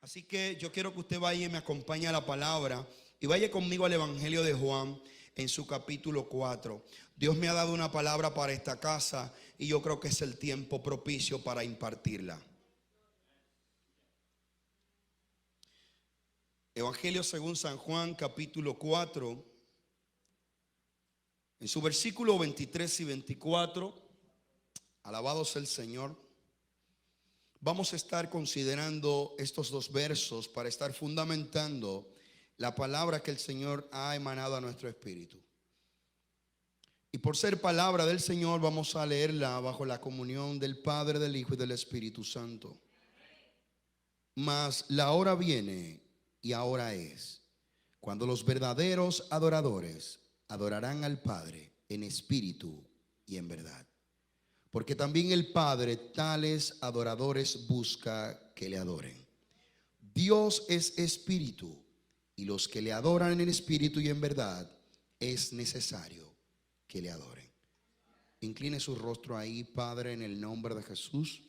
Así que yo quiero que usted vaya y me acompañe a la palabra y vaya conmigo al Evangelio de Juan en su capítulo 4. Dios me ha dado una palabra para esta casa y yo creo que es el tiempo propicio para impartirla. Evangelio según San Juan, capítulo 4, en su versículo 23 y 24, alabado sea el Señor. Vamos a estar considerando estos dos versos para estar fundamentando la palabra que el Señor ha emanado a nuestro espíritu. Y por ser palabra del Señor, vamos a leerla bajo la comunión del Padre, del Hijo y del Espíritu Santo. Mas la hora viene y ahora es, cuando los verdaderos adoradores adorarán al Padre en espíritu y en verdad. Porque también el Padre tales adoradores busca que le adoren. Dios es espíritu, y los que le adoran en espíritu y en verdad es necesario que le adoren. Incline su rostro ahí, Padre, en el nombre de Jesús.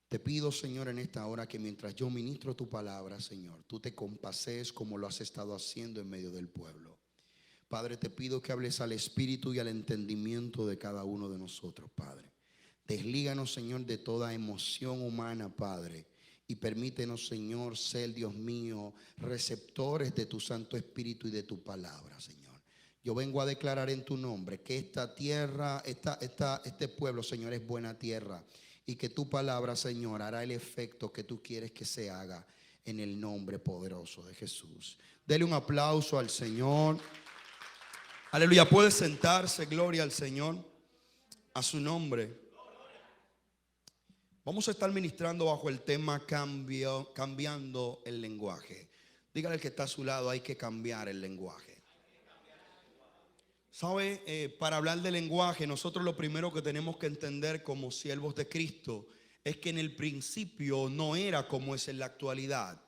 Te pido, Señor, en esta hora que mientras yo ministro tu palabra, Señor, tú te compasees como lo has estado haciendo en medio del pueblo. Padre, te pido que hables al espíritu y al entendimiento de cada uno de nosotros, Padre. Deslíganos, Señor, de toda emoción humana, Padre, y permítenos, Señor, ser, Dios mío, receptores de tu Santo Espíritu y de tu palabra, Señor. Yo vengo a declarar en tu nombre que esta tierra, este pueblo, Señor, es buena tierra, y que tu palabra, Señor, hará el efecto que tú quieres que se haga en el nombre poderoso de Jesús. Dele un aplauso al Señor. Aleluya, puede sentarse, gloria al Señor, a su nombre. Vamos a estar ministrando bajo el tema cambiando el lenguaje. Dígale al que está a su lado, hay que cambiar el lenguaje. ¿Sabe? Para hablar de lenguaje, nosotros lo primero que tenemos que entender como siervos de Cristo es que en el principio no era como es en la actualidad.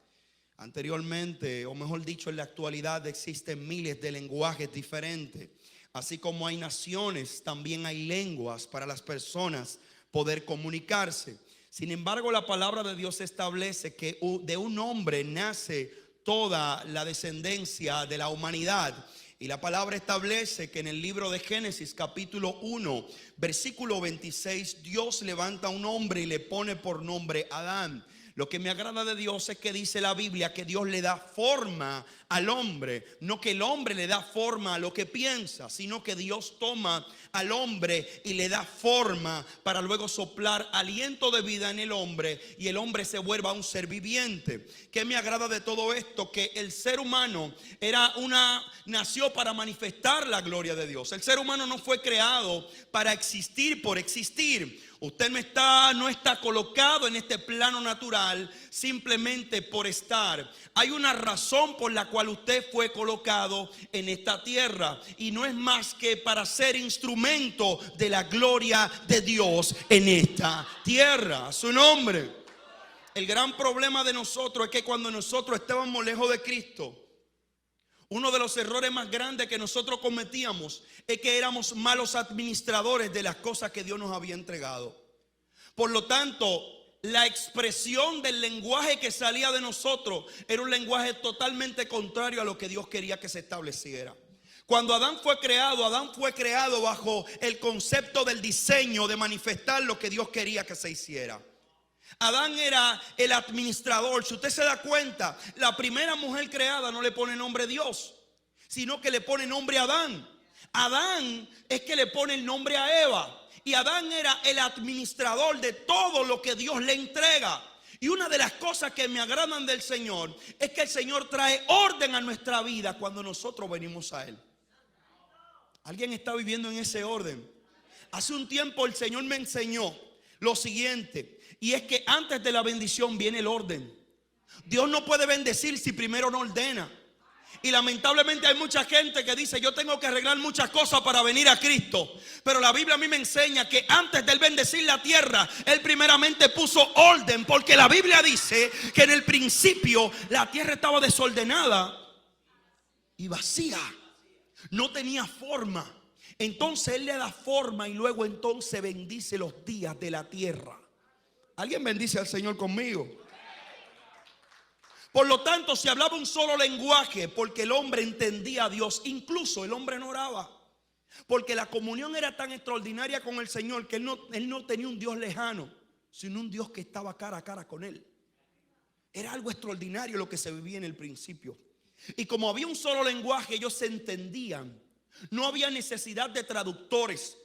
Anteriormente, o mejor dicho, en la actualidad existen miles de lenguajes diferentes. Así como hay naciones, también hay lenguas para las personas poder comunicarse. Sin embargo, la palabra de Dios establece que de un hombre nace toda la descendencia de la humanidad. Y la palabra establece que en el libro de Génesis capítulo 1 versículo 26 Dios levanta a un hombre y le pone por nombre Adán. Lo que me agrada de Dios es que dice la Biblia que Dios le da forma al hombre. No que el hombre le da forma a lo que piensa, sino que Dios toma al hombre y le da forma para luego soplar aliento de vida en el hombre y el hombre se vuelva un ser viviente. ¿Qué me agrada de todo esto? Que el ser humano nació para manifestar la gloria de Dios. El ser humano no fue creado para existir por existir. Usted no está colocado en este plano natural simplemente por estar. Hay una razón por la cual usted fue colocado en esta tierra y no es más que para ser instrumento de la gloria de Dios en esta tierra. A su nombre. El gran problema de nosotros es que cuando nosotros estábamos lejos de Cristo, uno de los errores más grandes que nosotros cometíamos es que éramos malos administradores de las cosas que Dios nos había entregado. Por lo tanto, la expresión del lenguaje que salía de nosotros era un lenguaje totalmente contrario a lo que Dios quería que se estableciera. Cuando Adán fue creado bajo el concepto del diseño de manifestar lo que Dios quería que se hiciera. Adán era el administrador. Si usted se da cuenta, la primera mujer creada no le pone nombre Dios, sino que le pone nombre Adán. Adán es que le pone el nombre a Eva. Y Adán era el administrador de todo lo que Dios le entrega. Y una de las cosas que me agradan del Señor es que el Señor trae orden a nuestra vida cuando nosotros venimos a Él. ¿Alguien está viviendo en ese orden? Hace un tiempo el Señor me enseñó lo siguiente, y es que antes de la bendición viene el orden. Dios no puede bendecir si primero no ordena. Y lamentablemente hay mucha gente que dice: yo tengo que arreglar muchas cosas para venir a Cristo. Pero la Biblia a mí me enseña que antes de Él bendecir la tierra, Él primeramente puso orden. Porque la Biblia dice que en el principio la tierra estaba desordenada y vacía. No tenía forma. Entonces Él le da forma y luego entonces bendice los días de la tierra. ¿Alguien bendice al Señor conmigo? Por lo tanto, se hablaba un solo lenguaje porque el hombre entendía a Dios. Incluso el hombre no oraba, porque la comunión era tan extraordinaria con el Señor que él no tenía un Dios lejano, sino un Dios que estaba cara a cara con él. Era algo extraordinario lo que se vivía en el principio. Y como había un solo lenguaje, ellos se entendían. No había necesidad de traductores.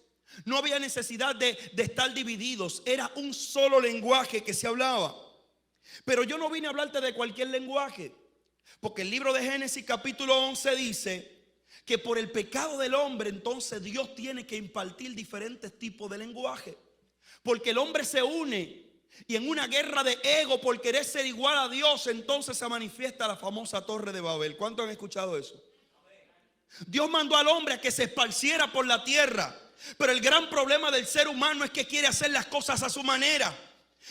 No había necesidad de estar divididos. Era un solo lenguaje que se hablaba. Pero yo no vine a hablarte de cualquier lenguaje, porque el libro de Génesis capítulo 11 dice que por el pecado del hombre, entonces Dios tiene que impartir diferentes tipos de lenguaje. Porque el hombre se une y en una guerra de ego por querer ser igual a Dios, entonces se manifiesta la famosa Torre de Babel. ¿Cuántos han escuchado eso? Dios mandó al hombre a que se esparciera por la tierra, pero el gran problema del ser humano es que quiere hacer las cosas a su manera.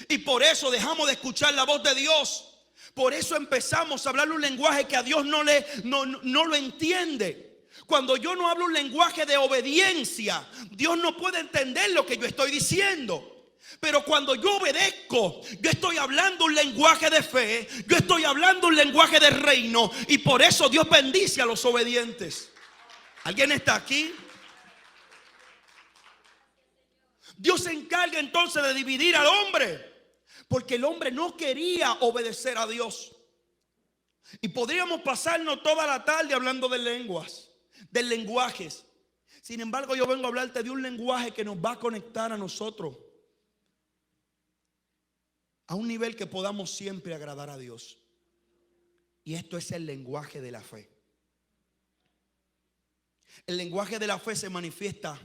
Y por eso dejamos de escuchar la voz de Dios. Por eso empezamos a hablar un lenguaje que a Dios no lo entiende. Cuando yo no hablo un lenguaje de obediencia, Dios no puede entender lo que yo estoy diciendo. Pero cuando yo obedezco, yo estoy hablando un lenguaje de fe, yo estoy hablando un lenguaje de reino. Y por eso Dios bendice a los obedientes. ¿Alguien está aquí? Dios se encarga entonces de dividir al hombre, porque el hombre no quería obedecer a Dios. Y podríamos pasarnos toda la tarde hablando de lenguas, de lenguajes. Sin embargo, yo vengo a hablarte de un lenguaje que nos va a conectar a nosotros a un nivel que podamos siempre agradar a Dios. Y esto es el lenguaje de la fe. El lenguaje de la fe se manifiesta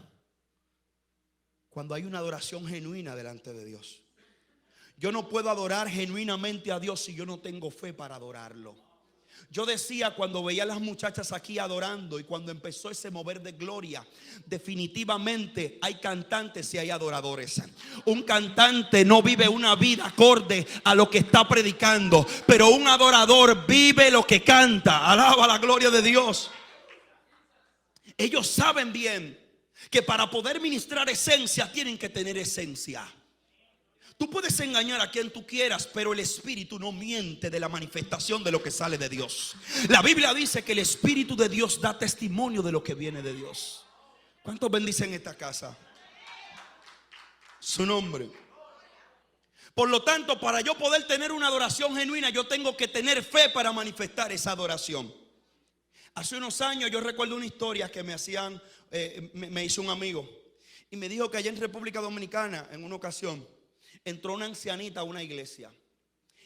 cuando hay una adoración genuina delante de Dios. Yo no puedo adorar genuinamente a Dios si yo no tengo fe para adorarlo. Yo decía cuando veía a las muchachas aquí adorando y cuando empezó ese mover de gloria, definitivamente hay cantantes y hay adoradores. Un cantante no vive una vida acorde a lo que está predicando, pero un adorador vive lo que canta. Alaba la gloria de Dios. Ellos saben bien que para poder ministrar esencia tienen que tener esencia. Tú puedes engañar a quien tú quieras, pero el Espíritu no miente de la manifestación de lo que sale de Dios. La Biblia dice que el Espíritu de Dios da testimonio de lo que viene de Dios. ¿Cuántos bendicen esta casa? Su nombre. Por lo tanto, para yo poder tener una adoración genuina, yo tengo que tener fe para manifestar esa adoración. Hace unos años yo recuerdo una historia que me hizo un amigo. Y me dijo que allá en República Dominicana, en una ocasión, entró una ancianita a una iglesia.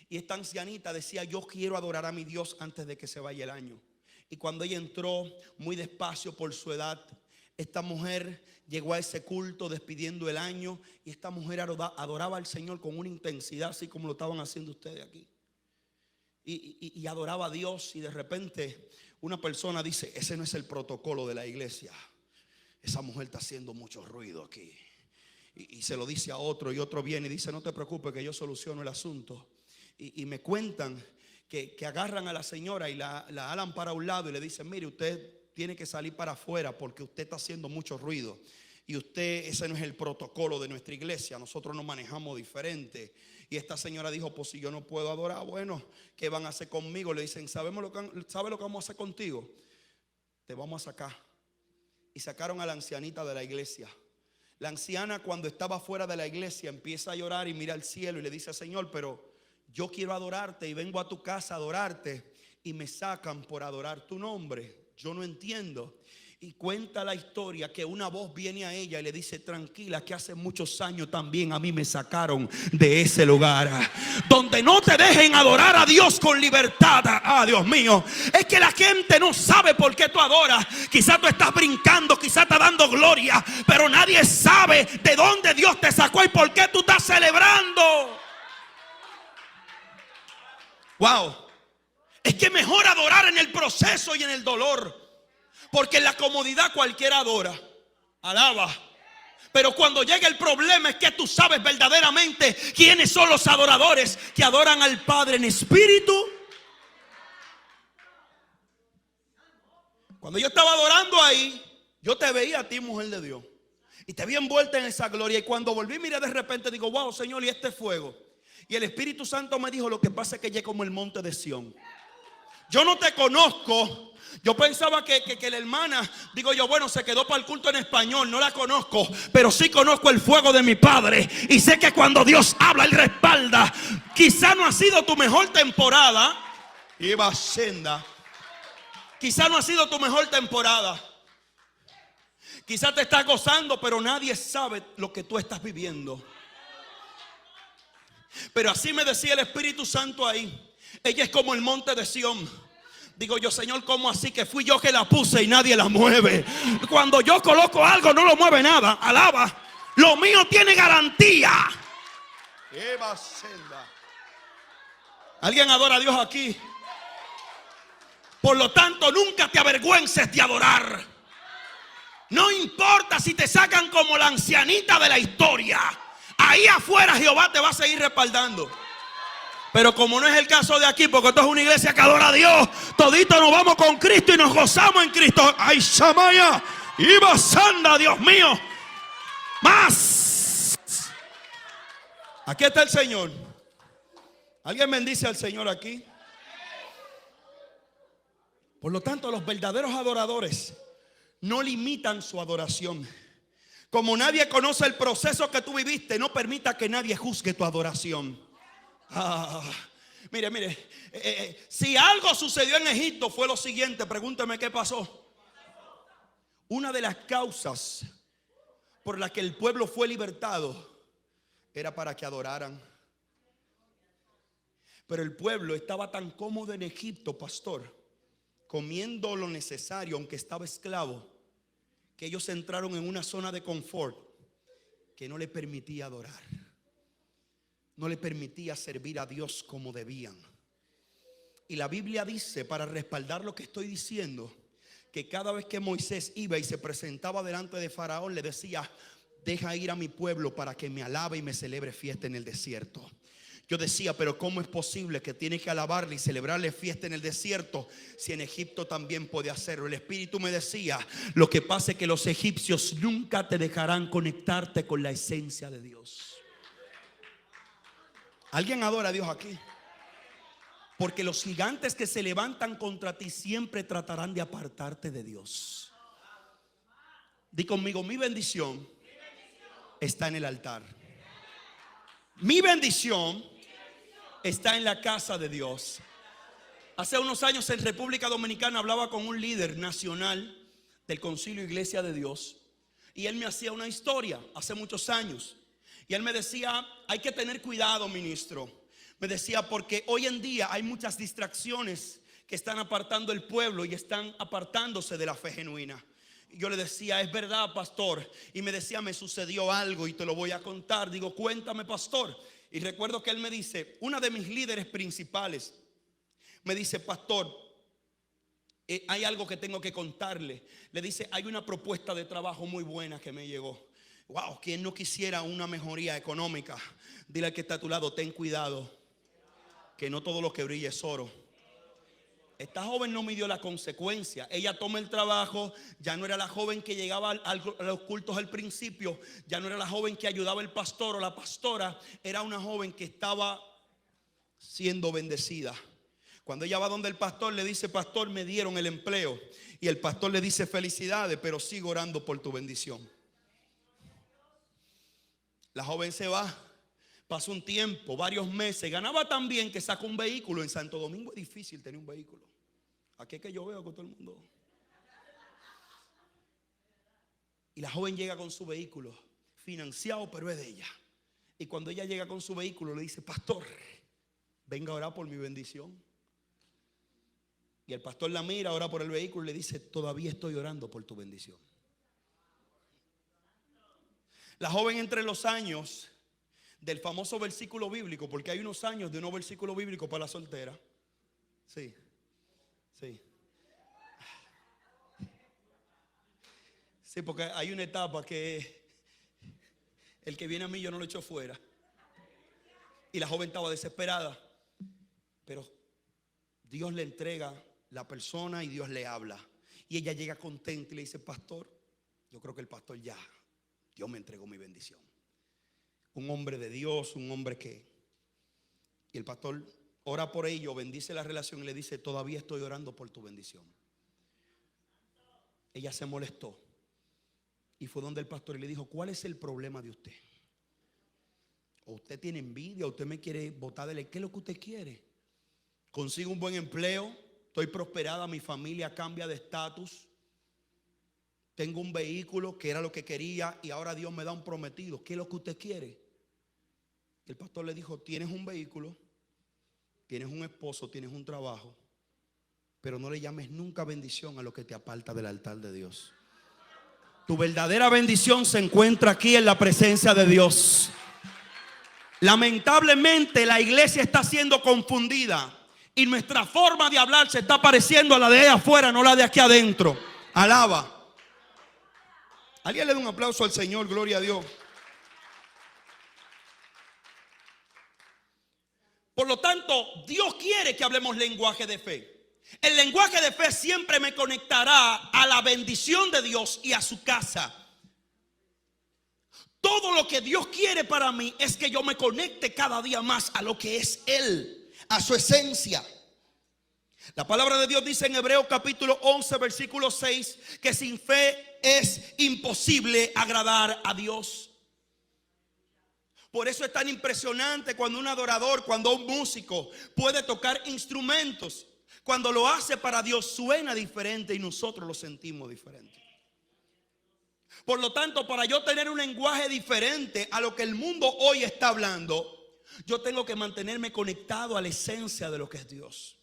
Y esta ancianita decía: yo quiero adorar a mi Dios antes de que se vaya el año. Y cuando ella entró, muy despacio por su edad, esta mujer llegó a ese culto despidiendo el año. Y esta mujer adoraba al Señor con una intensidad, así como lo estaban haciendo ustedes aquí. Y adoraba a Dios. Y de repente una persona dice: ese no es el protocolo de la iglesia. Esa mujer está haciendo mucho ruido aquí. Y se lo dice a otro, y otro viene y dice: no te preocupes, que yo soluciono el asunto. Y me cuentan que agarran a la señora y la alan para un lado y le dicen: mire, usted tiene que salir para afuera porque usted está haciendo mucho ruido. Y ese no es el protocolo de nuestra iglesia, nosotros nos manejamos diferente. Y esta señora dijo: pues si yo no puedo adorar, bueno, ¿qué van a hacer conmigo? Le dicen: ¿sabe lo que vamos a hacer contigo? Te vamos a sacar. Y sacaron a la ancianita de la iglesia. La anciana, cuando estaba fuera de la iglesia, empieza a llorar y mira al cielo y le dice: Señor, pero yo quiero adorarte y vengo a tu casa a adorarte y me sacan por adorar tu nombre. Yo no entiendo. Y cuenta la historia que una voz viene a ella y le dice: tranquila, que hace muchos años también a mí me sacaron de ese lugar. Donde no te dejen adorar a Dios con libertad. Ah, Dios mío, es que la gente no sabe por qué tú adoras. Quizás tú estás brincando, quizás estás dando gloria, pero nadie sabe de dónde Dios te sacó y por qué tú estás celebrando. Wow. Es que mejor adorar en el proceso y en el dolor. Porque en la comodidad cualquiera adora, alaba. Pero cuando llega el problema es que tú sabes verdaderamente quiénes son los adoradores que adoran al Padre en espíritu. Cuando yo estaba adorando ahí, yo te veía a ti, mujer de Dios, y te vi envuelta en esa gloria. Y cuando volví, miré de repente, digo: wow, Señor, ¿y este fuego? Y el Espíritu Santo me dijo: lo que pasa es que ella es como el monte de Sión. Yo no te conozco. Yo pensaba que la hermana, digo yo, bueno, se quedó para el culto en español, no la conozco, pero sí conozco el fuego de mi Padre. Y sé que cuando Dios habla, Él respalda. Quizá no ha sido tu mejor temporada. Iba senda. Quizá no ha sido tu mejor temporada. Quizá te estás gozando, pero nadie sabe lo que tú estás viviendo. Pero así me decía el Espíritu Santo ahí: ella es como el monte de Sión. Digo yo, Señor, ¿cómo así? Que fui yo que la puse y nadie la mueve. Cuando yo coloco algo, no lo mueve nada. Alaba. Lo mío tiene garantía. ¿Alguien adora a Dios aquí? Por lo tanto, nunca te avergüences de adorar. No importa si te sacan como la ancianita de la historia. Ahí afuera Jehová te va a seguir respaldando. Pero como no es el caso de aquí, porque esto es una iglesia que adora a Dios, toditos nos vamos con Cristo y nos gozamos en Cristo. Ay, Shamaya, Iba Sanda, Dios mío. Más. Aquí está el Señor. ¿Alguien bendice al Señor aquí? Por lo tanto, los verdaderos adoradores no limitan su adoración. Como nadie conoce el proceso que tú viviste, no permita que nadie juzgue tu adoración. Mire, si algo sucedió en Egipto fue lo siguiente. Pregúnteme qué pasó. Una de las causas por la que el pueblo fue libertado era para que adoraran. Pero el pueblo estaba tan cómodo en Egipto, pastor, comiendo lo necesario, aunque estaba esclavo, que ellos entraron en una zona de confort que no le permitía adorar. No le permitía servir a Dios como debían. Y la Biblia dice, para respaldar lo que estoy diciendo, que cada vez que Moisés iba y se presentaba delante de Faraón, le decía: deja ir a mi pueblo para que me alabe y me celebre fiesta en el desierto. Yo decía, pero ¿cómo es posible que tiene que alabarle y celebrarle fiesta en el desierto si en Egipto también puede hacerlo? El Espíritu me decía: lo que pasa es que los egipcios nunca te dejarán conectarte con la esencia de Dios. ¿Alguien adora a Dios aquí? Porque los gigantes que se levantan contra ti siempre tratarán de apartarte de Dios. Di conmigo: mi bendición está en el altar. Mi bendición está en la casa de Dios. Hace unos años en República Dominicana hablaba con un líder nacional del Concilio Iglesia de Dios, y él me hacía una historia hace muchos años. Y él me decía: hay que tener cuidado, ministro. Me decía, porque hoy en día hay muchas distracciones que están apartando el pueblo y están apartándose de la fe genuina. Y yo le decía: es verdad, pastor. Y me decía: me sucedió algo y te lo voy a contar. Digo: cuéntame, pastor. Y recuerdo que él me dice, una de mis líderes principales me dice: pastor, hay algo que tengo que contarle. Le dice: hay una propuesta de trabajo muy buena que me llegó. Wow, ¿quién no quisiera una mejoría económica? Dile al que está a tu lado: ten cuidado, que no todo lo que brilla es oro. Esta joven no midió la consecuencia. Ella toma el trabajo. Ya no era la joven que llegaba a los cultos al principio. Ya no era la joven que ayudaba al pastor o la pastora. Era una joven que estaba siendo bendecida. Cuando ella va donde el pastor, le dice: pastor, me dieron el empleo. Y el pastor le dice: felicidades, pero sigo orando por tu bendición. La joven se va. Pasó un tiempo, varios meses. Ganaba tan bien que sacó un vehículo. En Santo Domingo es difícil tener un vehículo. Aquí es que yo veo con todo el mundo. Y la joven llega con su vehículo, financiado, pero es de ella. Y cuando ella llega con su vehículo, le dice: pastor, venga a orar por mi bendición. Y el pastor la mira, ora por el vehículo y le dice: todavía estoy orando por tu bendición. La joven, entre los años del famoso versículo bíblico, porque hay unos años de un versículo bíblico para la soltera. Sí. Sí, porque hay una etapa que el que viene a mí yo no lo echo fuera. Y la joven estaba desesperada, pero Dios le entrega la persona y Dios le habla. Y ella llega contenta y le dice: pastor, yo creo que el pastor ya, Dios me entregó mi bendición. Un hombre de Dios, un hombre que Y el pastor ora por ello, bendice la relación y le dice: todavía estoy orando por tu bendición. Ella se molestó y fue donde el pastor y le dijo: ¿cuál es el problema de usted? ¿O usted tiene envidia? ¿O usted me quiere botar de ley? ¿Qué es lo que usted quiere? Consigo un buen empleo, estoy prosperada, mi familia cambia de estatus, tengo un vehículo que era lo que quería y ahora Dios me da un prometido. ¿Qué es lo que usted quiere? El pastor le dijo: tienes un vehículo, tienes un esposo, tienes un trabajo, pero no le llames nunca bendición a lo que te aparta del altar de Dios. Tu verdadera bendición se encuentra aquí en la presencia de Dios. Lamentablemente la iglesia está siendo confundida y nuestra forma de hablar se está pareciendo a la de allá afuera, no la de aquí adentro. Alaba. Alguien le da un aplauso al Señor, gloria a Dios. Por lo tanto, Dios quiere que hablemos lenguaje de fe. El lenguaje de fe siempre me conectará a la bendición de Dios y a su casa. Todo lo que Dios quiere para mí es que yo me conecte cada día más a lo que es Él, a su esencia. La palabra de Dios dice en Hebreos capítulo 11 versículo 6 que sin fe es imposible agradar a Dios. Por eso es tan impresionante cuando un adorador, cuando un músico puede tocar instrumentos. Cuando lo hace para Dios suena diferente y nosotros lo sentimos diferente. Por lo tanto, para yo tener un lenguaje diferente a lo que el mundo hoy está hablando, yo tengo que mantenerme conectado a la esencia de lo que es Dios.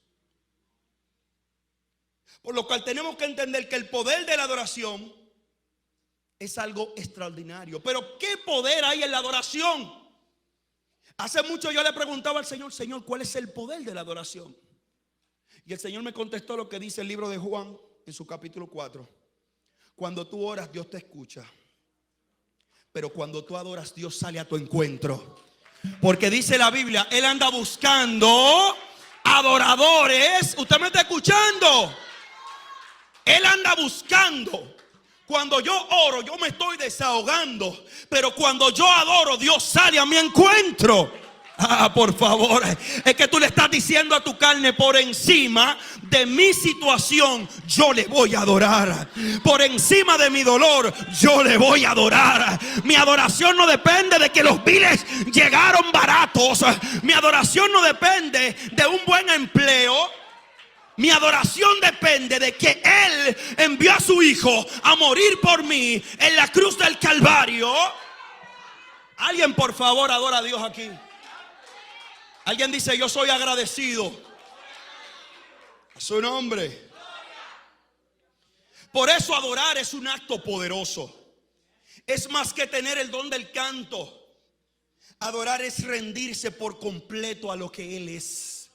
Por lo cual tenemos que entender que el poder de la adoración es algo extraordinario. Pero ¿qué poder hay en la adoración? Hace mucho yo le preguntaba al Señor: Señor, ¿cuál es el poder de la adoración? Y el Señor me contestó lo que dice el libro de Juan en su capítulo 4. Cuando tú oras, Dios te escucha. Pero cuando tú adoras, Dios sale a tu encuentro. Porque dice la Biblia, Él anda buscando adoradores. ¿Usted me está escuchando? Él anda buscando. Cuando yo oro, yo me estoy desahogando. Pero cuando yo adoro, Dios sale a mi encuentro. Por favor, es que tú le estás diciendo a tu carne: por encima de mi situación yo le voy a adorar. Por encima de mi dolor yo le voy a adorar. Mi adoración no depende de que los biles llegaron baratos. Mi adoración no depende de un buen empleo. Mi adoración depende de que Él envió a su Hijo a morir por mí en la cruz del Calvario. Alguien, por favor, adora a Dios aquí. Alguien dice: yo soy agradecido a su nombre. Por eso adorar es un acto poderoso. Es más que tener el don del canto. Adorar es rendirse por completo a lo que Él es.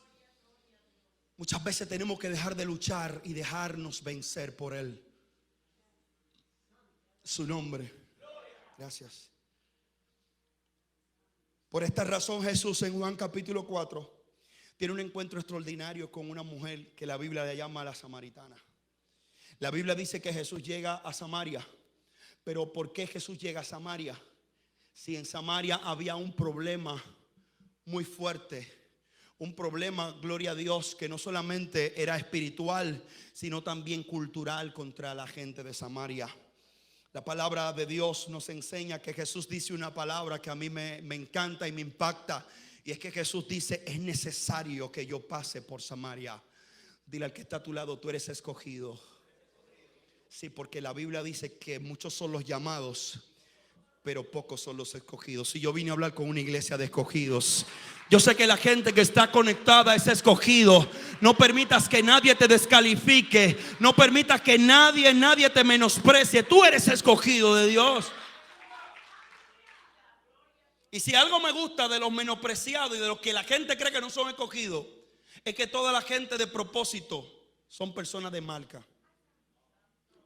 Muchas veces tenemos que dejar de luchar y dejarnos vencer por Él. Su nombre. Gracias. Por esta razón Jesús en Juan capítulo 4 tiene un encuentro extraordinario con una mujer que la Biblia le llama la samaritana. La Biblia dice que Jesús llega a Samaria. Pero ¿por qué Jesús llega a Samaria? Si en Samaria había un problema muy fuerte. Un problema, gloria a Dios, que no solamente era espiritual, sino también cultural contra la gente de Samaria. La palabra de Dios nos enseña que Jesús dice una palabra que a mí me encanta y me impacta. Y es que Jesús dice: es necesario que yo pase por Samaria. Dile al que está a tu lado: tú eres escogido. Sí, porque la Biblia dice que muchos son los llamados, pero pocos son los escogidos. Y yo vine a hablar con una iglesia de escogidos. Yo sé que la gente que está conectada es escogido. No permitas que nadie te descalifique. No permitas que nadie te menosprecie. Tú eres escogido de Dios. Y si algo me gusta de los menospreciados y de los que la gente cree que no son escogidos, es que toda la gente de propósito son personas de marca.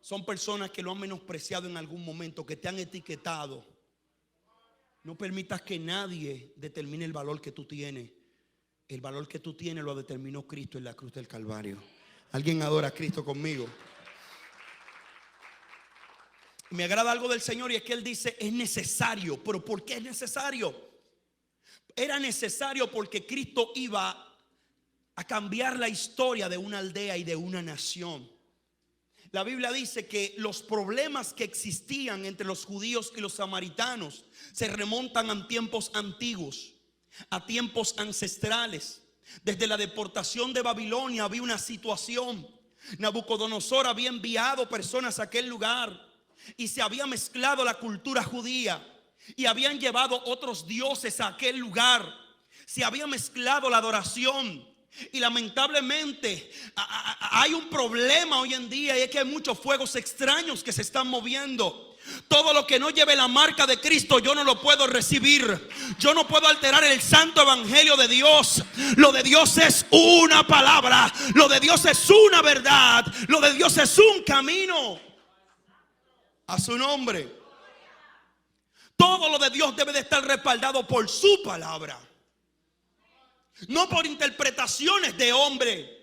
Son personas que lo han menospreciado en algún momento, que te han etiquetado. No permitas que nadie determine el valor que tú tienes. El valor que tú tienes lo determinó Cristo en la cruz del Calvario. ¿Alguien adora a Cristo conmigo? Me agrada algo del Señor y es que Él dice: es necesario. ¿Pero por qué es necesario? Era necesario porque Cristo iba a cambiar la historia de una aldea y de una nación. La Biblia dice que los problemas que existían entre los judíos y los samaritanos se remontan a tiempos antiguos, a tiempos ancestrales. Desde la deportación de Babilonia había una situación. Nabucodonosor había enviado personas a aquel lugar y se había mezclado la cultura judía y habían llevado otros dioses a aquel lugar. Se había mezclado la adoración. Y lamentablemente hay un problema hoy en día, y es que hay muchos fuegos extraños que se están moviendo. Todo lo que no lleve la marca de Cristo yo no lo puedo recibir. Yo no puedo alterar el santo evangelio de Dios. Lo de Dios es una palabra. Lo de Dios es una verdad. Lo de Dios es un camino. A su nombre. Todo lo de Dios debe de estar respaldado por su palabra, no por interpretaciones de hombre.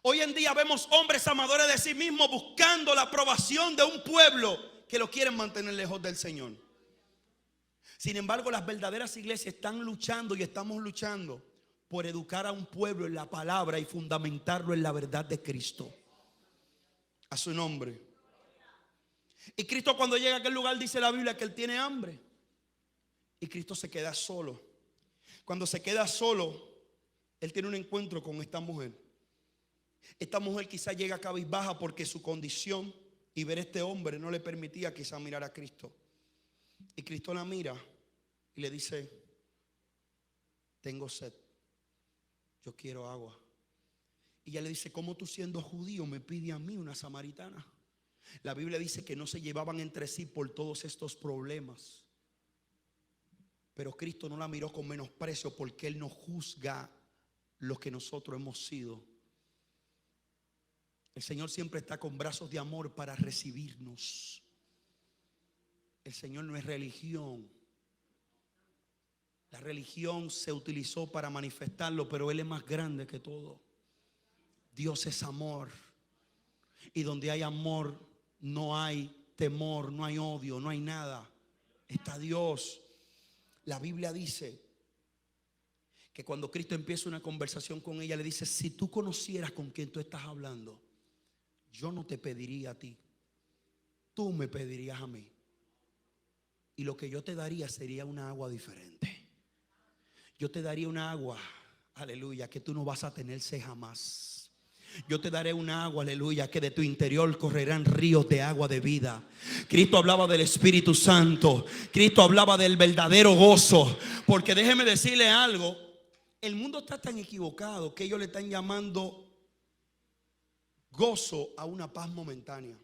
Hoy en día vemos hombres amadores de sí mismos buscando la aprobación de un pueblo que lo quieren mantener lejos del Señor. Sin embargo, las verdaderas iglesias están luchando y estamos luchando por educar a un pueblo en la palabra y fundamentarlo en la verdad de Cristo. A su nombre. Y Cristo, cuando llega a aquel lugar, dice la Biblia que él tiene hambre. Y Cristo se queda solo. Cuando se queda solo, él tiene un encuentro con esta mujer. Esta mujer quizá llega cabizbaja porque su condición y ver a este hombre no le permitía quizá mirar a Cristo. Y Cristo la mira y le dice: tengo sed, yo quiero agua. Y ella le dice: ¿cómo tú, siendo judío, me pides a mí, una samaritana? La Biblia dice que no se llevaban entre sí por todos estos problemas. Pero Cristo no la miró con menosprecio, porque Él no juzga lo que nosotros hemos sido. El Señor siempre está con brazos de amor para recibirnos. El Señor no es religión. La religión se utilizó para manifestarlo, pero Él es más grande que todo. Dios es amor. Y donde hay amor no hay temor, no hay odio, no hay nada. Está Dios. La Biblia dice que cuando Cristo empieza una conversación con ella, le dice: si tú conocieras con quién tú estás hablando, yo no te pediría a ti, tú me pedirías a mí. Y lo que yo te daría sería una agua diferente. Yo te daría una agua, aleluya, que tú no vas a tener sed jamás. Yo te daré una agua, aleluya, que de tu interior correrán ríos de agua de vida. Cristo hablaba del Espíritu Santo. Cristo hablaba del verdadero gozo. Porque déjeme decirle algo: el mundo está tan equivocado que ellos le están llamando gozo a una paz momentánea.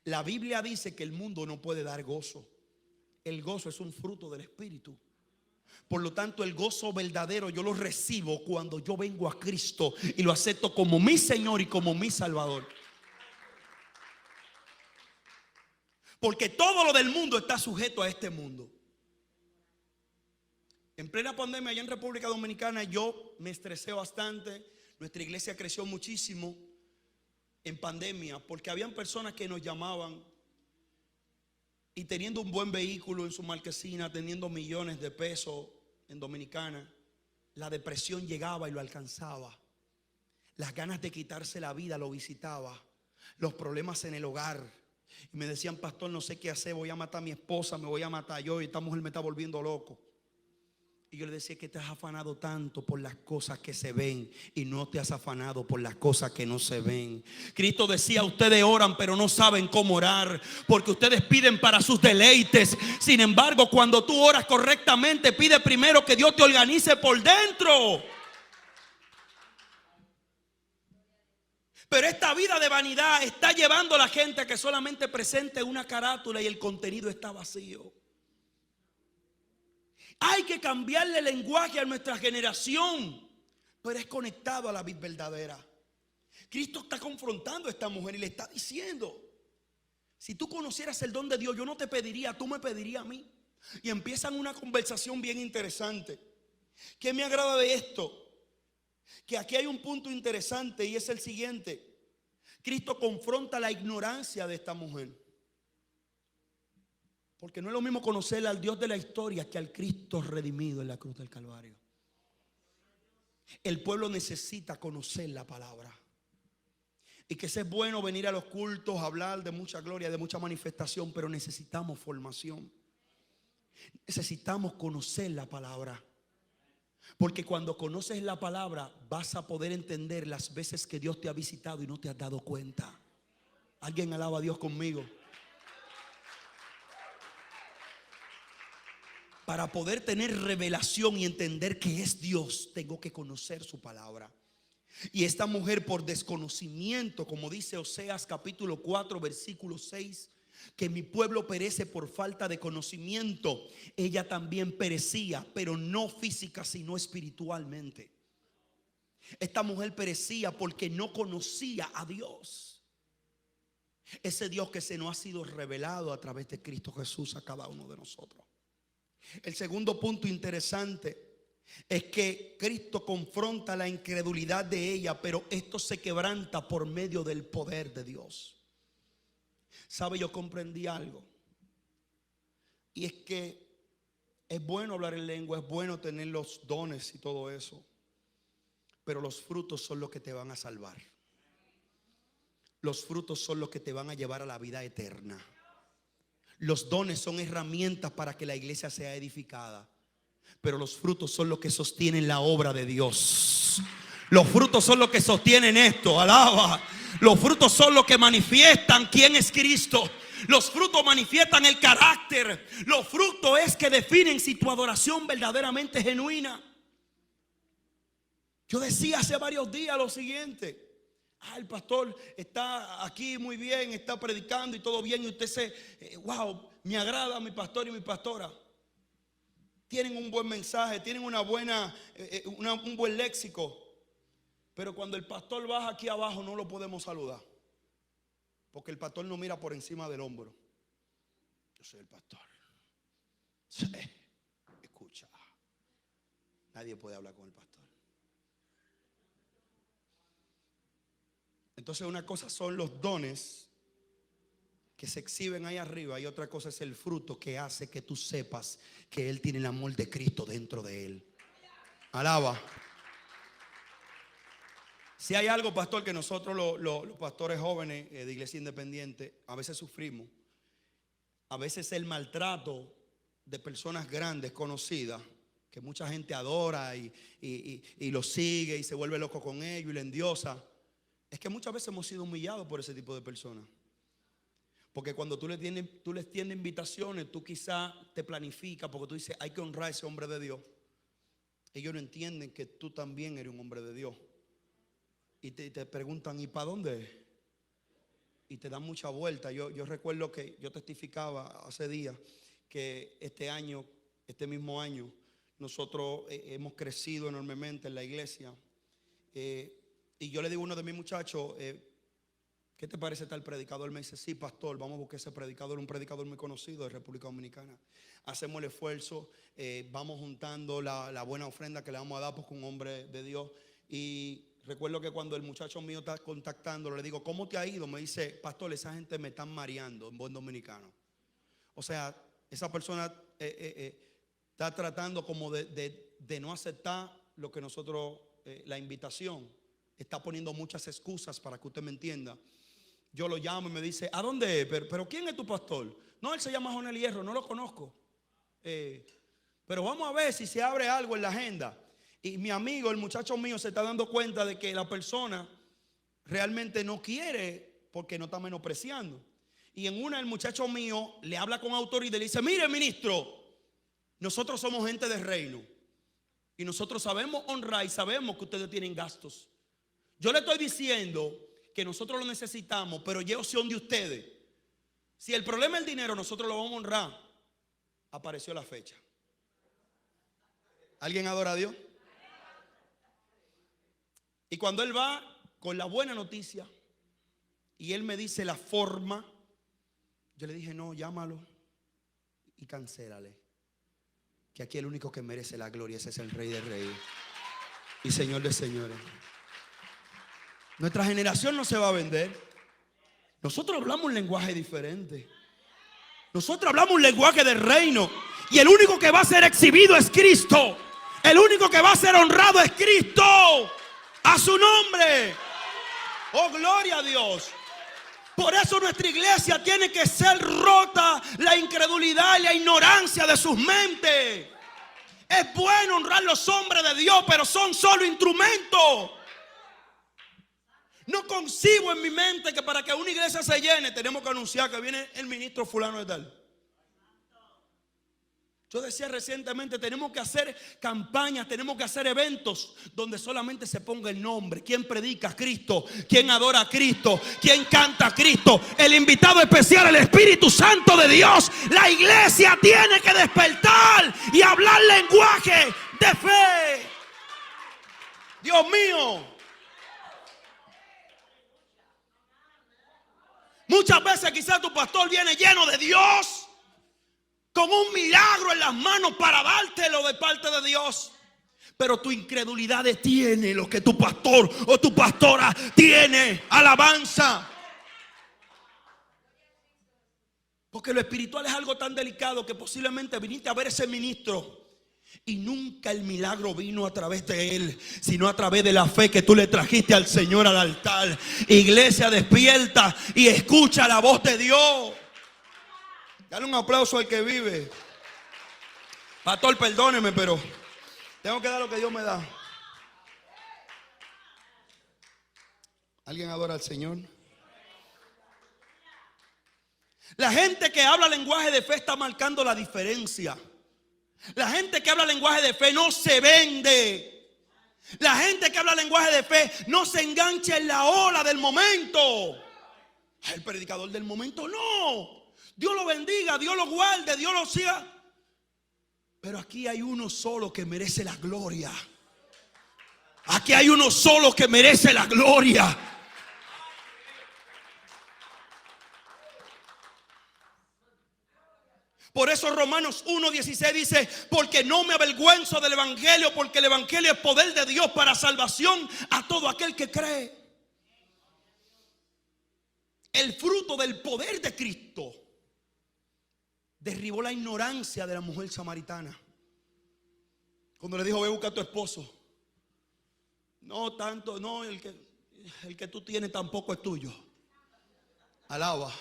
La Biblia dice que el mundo no puede dar gozo. El gozo es un fruto del Espíritu. Por lo tanto, el gozo verdadero yo lo recibo cuando yo vengo a Cristo y lo acepto como mi Señor y como mi Salvador. Porque todo lo del mundo está sujeto a este mundo. En plena pandemia allá en República Dominicana yo me estresé bastante. Nuestra iglesia creció muchísimo en pandemia porque habían personas que nos llamaban y teniendo un buen vehículo en su marquesina, teniendo millones de pesos en Dominicana, la depresión llegaba y lo alcanzaba. Las ganas de quitarse la vida lo visitaba. Los problemas en el hogar. Y me decían: pastor, no sé qué hacer, voy a matar a mi esposa, me voy a matar yo, y esta mujer me está volviendo loco. Y yo le decía: que te has afanado tanto por las cosas que se ven y no te has afanado por las cosas que no se ven. Cristo decía: ustedes oran pero no saben cómo orar, porque ustedes piden para sus deleites. Sin embargo, cuando tú oras correctamente, pide primero que Dios te organice por dentro. Pero esta vida de vanidad está llevando a la gente a que solamente presente una carátula y el contenido está vacío. Hay que cambiarle el lenguaje a nuestra generación, pero es conectado a la vida verdadera. Cristo está confrontando a esta mujer y le está diciendo: si tú conocieras el don de Dios, yo no te pediría, tú me pedirías a mí. Y empiezan una conversación bien interesante. ¿Qué me agrada de esto? Que aquí hay un punto interesante, y es el siguiente: Cristo confronta la ignorancia de esta mujer. Porque no es lo mismo conocer al Dios de la historia que al Cristo redimido en la cruz del Calvario. El pueblo necesita conocer la palabra. Y que es bueno venir a los cultos, hablar de mucha gloria, de mucha manifestación, pero necesitamos formación. Necesitamos conocer la palabra. Porque cuando conoces la palabra vas a poder entender las veces que Dios te ha visitado y no te has dado cuenta. ¿Alguien alaba a Dios conmigo? Para poder tener revelación y entender que es Dios, tengo que conocer su palabra. Y esta mujer, por desconocimiento, como dice Oseas capítulo 4 versículo 6, que mi pueblo perece por falta de conocimiento, ella también perecía, pero no física sino espiritualmente. Esta mujer perecía porque no conocía a Dios, ese Dios que se nos ha sido revelado a través de Cristo Jesús a cada uno de nosotros. El segundo punto interesante es que Cristo confronta la incredulidad de ella, pero esto se quebranta por medio del poder de Dios. ¿Sabe? Yo comprendí algo, y es que es bueno hablar en lengua, es bueno tener los dones y todo eso, pero los frutos son los que te van a salvar. Los frutos son los que te van a llevar a la vida eterna. Los dones son herramientas para que la iglesia sea edificada, pero los frutos son los que sostienen la obra de Dios. Los frutos son los que sostienen esto. Alaba. Los frutos son los que manifiestan quién es Cristo. Los frutos manifiestan el carácter. Los frutos es que definen si tu adoración verdaderamente es genuina. Yo decía hace varios días lo siguiente: el pastor está aquí muy bien, está predicando y todo bien, y usted wow, me agrada mi pastor y mi pastora. Tienen un buen mensaje, tienen un buen léxico. Pero cuando el pastor baja aquí abajo no lo podemos saludar, porque el pastor no mira por encima del hombro. Yo soy el pastor. Sí, escucha. Nadie puede hablar con el pastor. Entonces una cosa son los dones que se exhiben ahí arriba, y otra cosa es el fruto que hace que tú sepas que Él tiene el amor de Cristo dentro de Él. Alaba. Si hay algo, pastor, que nosotros los pastores jóvenes de Iglesia Independiente a veces sufrimos, a veces el maltrato de personas grandes, conocidas, que mucha gente adora y lo sigue y se vuelve loco con ellos y le endiosa, es que muchas veces hemos sido humillados por ese tipo de personas. Porque cuando tú les tienes invitaciones, tú quizá te planificas, porque tú dices, hay que honrar a ese hombre de Dios. Ellos no entienden que tú también eres un hombre de Dios. Y te preguntan, ¿y para dónde? Y te dan mucha vuelta. Yo recuerdo que yo testificaba hace días que este mismo año, nosotros hemos crecido enormemente en la iglesia. Y yo le digo a uno de mis muchachos, ¿qué te parece tal predicador? Él me dice, sí, pastor, vamos a buscar ese predicador, un predicador muy conocido de República Dominicana. Hacemos el esfuerzo, vamos juntando la buena ofrenda que le vamos a dar, porque un hombre de Dios. Y recuerdo que cuando el muchacho mío está contactándolo, le digo, ¿cómo te ha ido? Me dice, pastor, esa gente me están mareando, en buen dominicano. O sea, esa persona está tratando como de no aceptar lo que nosotros, la invitación. Está poniendo muchas excusas para que usted me entienda. Yo lo llamo y me dice, ¿a dónde es? ¿Pero quién es tu pastor? No, él se llama Jonel Hierro, no lo conozco. Pero vamos a ver si se abre algo en la agenda. Y mi amigo, el muchacho mío, se está dando cuenta de que la persona realmente no quiere, porque no está menospreciando. Y en una, el muchacho mío le habla con autoridad y le dice, mire, ministro, nosotros somos gente de reino y nosotros sabemos honrar y sabemos que ustedes tienen gastos. Yo le estoy diciendo que nosotros lo necesitamos, pero yo opción de ustedes. Si el problema es el dinero, nosotros lo vamos a honrar. Apareció la fecha. ¿Alguien adora a Dios? Y cuando él va con la buena noticia y él me dice la forma, yo le dije, no, llámalo y cancélale, que aquí el único que merece la gloria, ese es el Rey de Reyes y Señor de señores. Nuestra generación no se va a vender. Nosotros hablamos un lenguaje diferente. Nosotros hablamos un lenguaje del reino. Y el único que va a ser exhibido es Cristo. El único que va a ser honrado es Cristo. A su nombre. Oh, gloria a Dios. Por eso nuestra iglesia tiene que ser rota la incredulidad y la ignorancia de sus mentes. Es bueno honrar a los hombres de Dios, pero son solo instrumentos. No concibo en mi mente que para que una iglesia se llene tenemos que anunciar que viene el ministro fulano de tal. Yo decía recientemente, tenemos que hacer campañas, tenemos que hacer eventos donde solamente se ponga el nombre. ¿Quién predica a Cristo? ¿Quién adora a Cristo? ¿Quién canta a Cristo? El invitado especial, el Espíritu Santo de Dios. La iglesia tiene que despertar y hablar lenguaje de fe. Dios mío. Muchas veces quizás tu pastor viene lleno de Dios, con un milagro en las manos para dártelo de parte de Dios. Pero tu incredulidad detiene lo que tu pastor o tu pastora tiene. Alabanza. Porque lo espiritual es algo tan delicado que posiblemente viniste a ver ese ministro y nunca el milagro vino a través de él, sino a través de la fe que tú le trajiste al Señor al altar. Iglesia, despierta y escucha la voz de Dios. Dale un aplauso al que vive. Pastor, perdóneme, pero tengo que dar lo que Dios me da. ¿Alguien adora al Señor? La gente que habla lenguaje de fe está marcando la diferencia. La gente que habla lenguaje de fe no se vende. La gente que habla lenguaje de fe no se engancha en la ola del momento. El predicador del momento, no. Dios lo bendiga, Dios lo guarde, Dios lo siga. Pero aquí hay uno solo que merece la gloria. Aquí hay uno solo que merece la gloria. Por eso Romanos 1:16 dice: porque no me avergüenzo del evangelio, porque el evangelio es poder de Dios para salvación a todo aquel que cree. El fruto del poder de Cristo derribó la ignorancia de la mujer samaritana. Cuando le dijo: ve, busca a tu esposo. No tanto, no, el que tú tienes tampoco es tuyo. Alaba.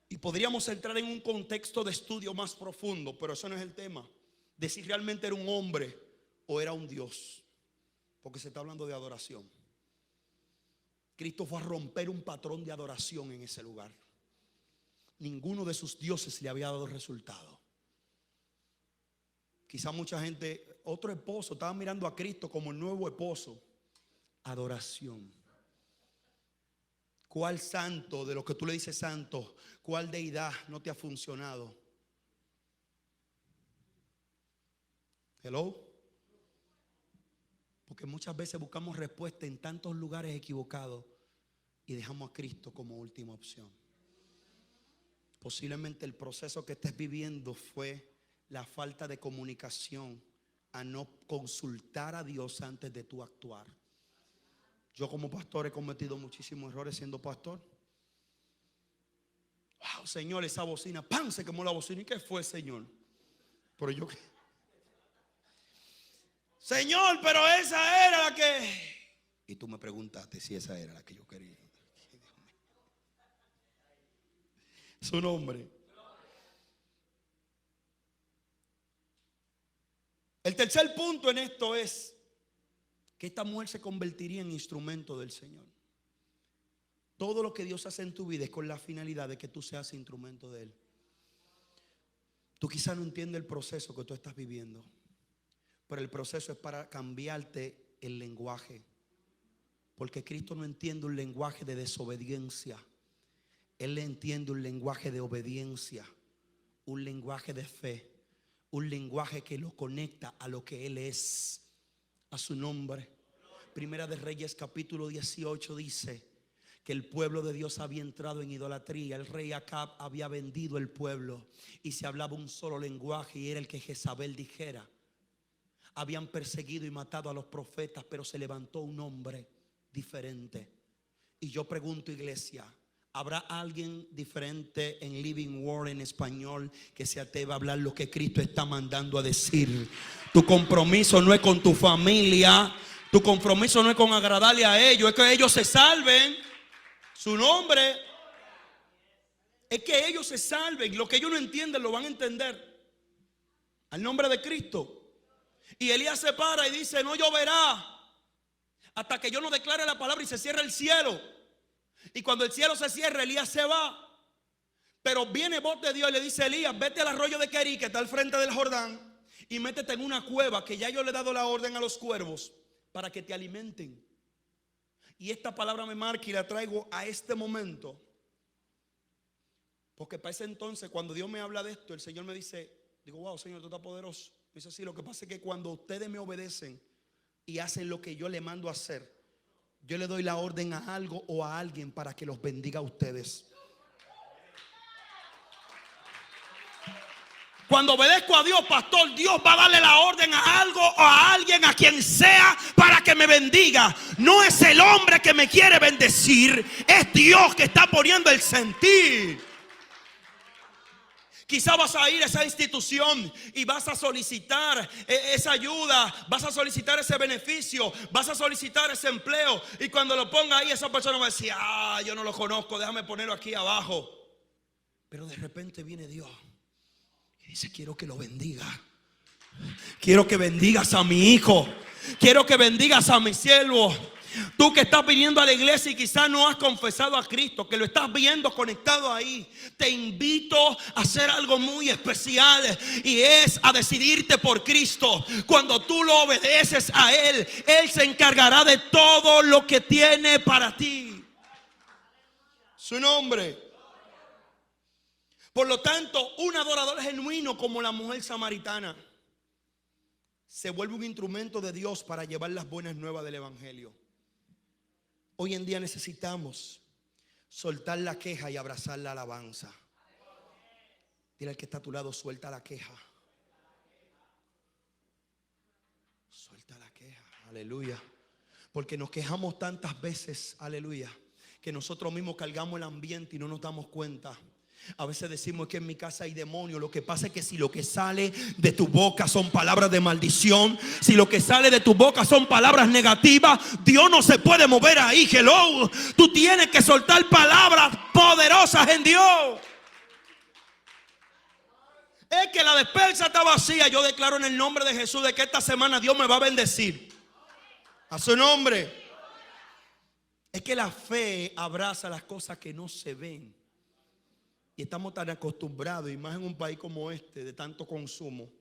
Y podríamos entrar en un contexto de estudio más profundo, pero eso no es el tema. De si realmente era un hombre o era un Dios. Porque se está hablando de adoración. Cristo fue a romper un patrón de adoración en ese lugar. Ninguno de sus dioses le había dado resultado. Quizá mucha gente, otro esposo, estaba mirando a Cristo como el nuevo esposo. Adoración. ¿Cuál santo de lo que tú le dices santo, cuál deidad no te ha funcionado? Hello. Porque muchas veces buscamos respuesta en tantos lugares equivocados y dejamos a Cristo como última opción. Posiblemente el proceso que estés viviendo fue la falta de comunicación, a no consultar a Dios antes de tú actuar. Yo como pastor he cometido muchísimos errores siendo pastor. Wow, Señor, esa bocina, ¡pam! Se quemó la bocina. ¿Y qué fue, Señor? Pero yo, Señor, pero esa era la que... Y tú me preguntaste si esa era la que yo quería. Su nombre. El tercer punto en esto es que esta mujer se convertiría en instrumento del Señor. Todo lo que Dios hace en tu vida es con la finalidad de que tú seas instrumento de Él. Tú quizás no entiendes el proceso que tú estás viviendo, pero el proceso es para cambiarte el lenguaje. Porque Cristo no entiende un lenguaje de desobediencia. Él entiende un lenguaje de obediencia, un lenguaje de fe, un lenguaje que lo conecta a lo que Él es, a su nombre. Primera de Reyes capítulo 18 dice que el pueblo de Dios había entrado en idolatría. El rey Acab había vendido el pueblo y se hablaba un solo lenguaje, y era el que Jezabel dijera. Habían perseguido y matado a los profetas, pero se levantó un hombre diferente. Y yo pregunto, iglesia, ¿Habrá alguien diferente en Living Word en español que se atreva a hablar lo que Cristo está mandando a decir? Tu compromiso no es con tu familia, tu compromiso no es con agradarle a ellos, es que ellos se salven. Su nombre es que ellos se salven. Lo que ellos no entienden lo van a entender al nombre de Cristo. Y Elías se para y dice: no lloverá hasta que yo no declare la palabra y se cierre el cielo. Y cuando el cielo se cierra, Elías se va. Pero viene voz de Dios y le dice: Elías, vete al arroyo de Querí, que está al frente del Jordán, y métete en una cueva, que ya yo le he dado la orden a los cuervos para que te alimenten. Y esta palabra me marca y la traigo a este momento, porque para ese entonces, cuando Dios me habla de esto, el Señor me dice, digo: wow, Señor, tú estás poderoso. Me dice: sí, lo que pasa es que cuando ustedes me obedecen y hacen lo que yo le mando a hacer, yo le doy la orden a algo o a alguien para que los bendiga a ustedes. Cuando obedezco a Dios, pastor, Dios va a darle la orden a algo o a alguien, a quien sea, para que me bendiga. No es el hombre que me quiere bendecir, es Dios que está poniendo el sentir. Quizá vas a ir a esa institución y vas a solicitar esa ayuda, vas a solicitar ese beneficio, vas a solicitar ese empleo, y cuando lo ponga ahí, esa persona va a decir: yo no lo conozco, déjame ponerlo aquí abajo. Pero de repente viene Dios y dice: quiero que lo bendiga, quiero que bendigas a mi hijo, quiero que bendigas a mi siervo. Tú que estás viniendo a la iglesia y quizás no has confesado a Cristo, que lo estás viendo conectado ahí, te invito a hacer algo muy especial, y es a decidirte por Cristo. Cuando tú lo obedeces a Él, Él se encargará de todo lo que tiene para ti. Su nombre. Por lo tanto, un adorador genuino como la mujer samaritana se vuelve un instrumento de Dios para llevar las buenas nuevas del evangelio. Hoy en día necesitamos soltar la queja y abrazar la alabanza. Dile al que está a tu lado: suelta la queja. Suelta la queja, aleluya. Porque nos quejamos tantas veces, aleluya, que nosotros mismos cargamos el ambiente y no nos damos cuenta. A veces decimos que en mi casa hay demonios. Lo que pasa es que si lo que sale de tu boca son palabras de maldición, si lo que sale de tu boca son palabras negativas, Dios no se puede mover ahí. Hello, tú tienes que soltar palabras poderosas en Dios. Es que la despensa está vacía. Yo declaro en el nombre de Jesús de que esta semana Dios me va a bendecir. A su nombre. Es que la fe abraza las cosas que no se ven. Y estamos tan acostumbrados, y más en un país como este, de tanto consumo,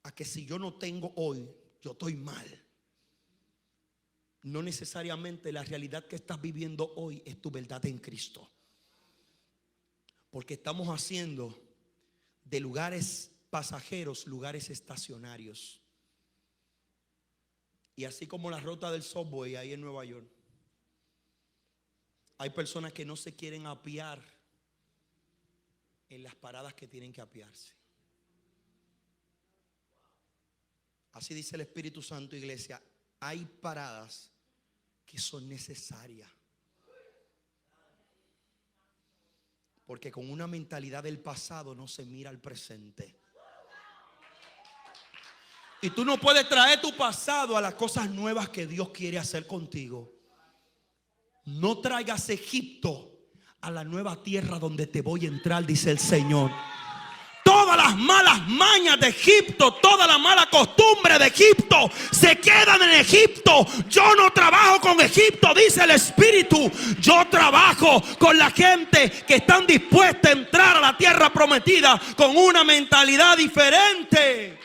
a que si yo no tengo hoy, yo estoy mal. No necesariamente la realidad que estás viviendo hoy es tu verdad en Cristo. Porque estamos haciendo de lugares pasajeros lugares estacionarios. Y así como la ruta del subway ahí en Nueva York, hay personas que no se quieren apiar en las paradas que tienen que apiarse. Así dice el Espíritu Santo, iglesia. Hay paradas que son necesarias, porque con una mentalidad del pasado no se mira al presente. Y tú no puedes traer tu pasado a las cosas nuevas que Dios quiere hacer contigo. No traigas Egipto a la nueva tierra donde te voy a entrar, dice el Señor. Todas las malas mañas de Egipto, toda la mala costumbre de Egipto se quedan en Egipto. Yo no trabajo con Egipto, dice el Espíritu. Yo trabajo con la gente que están dispuesta a entrar a la tierra prometida con una mentalidad diferente.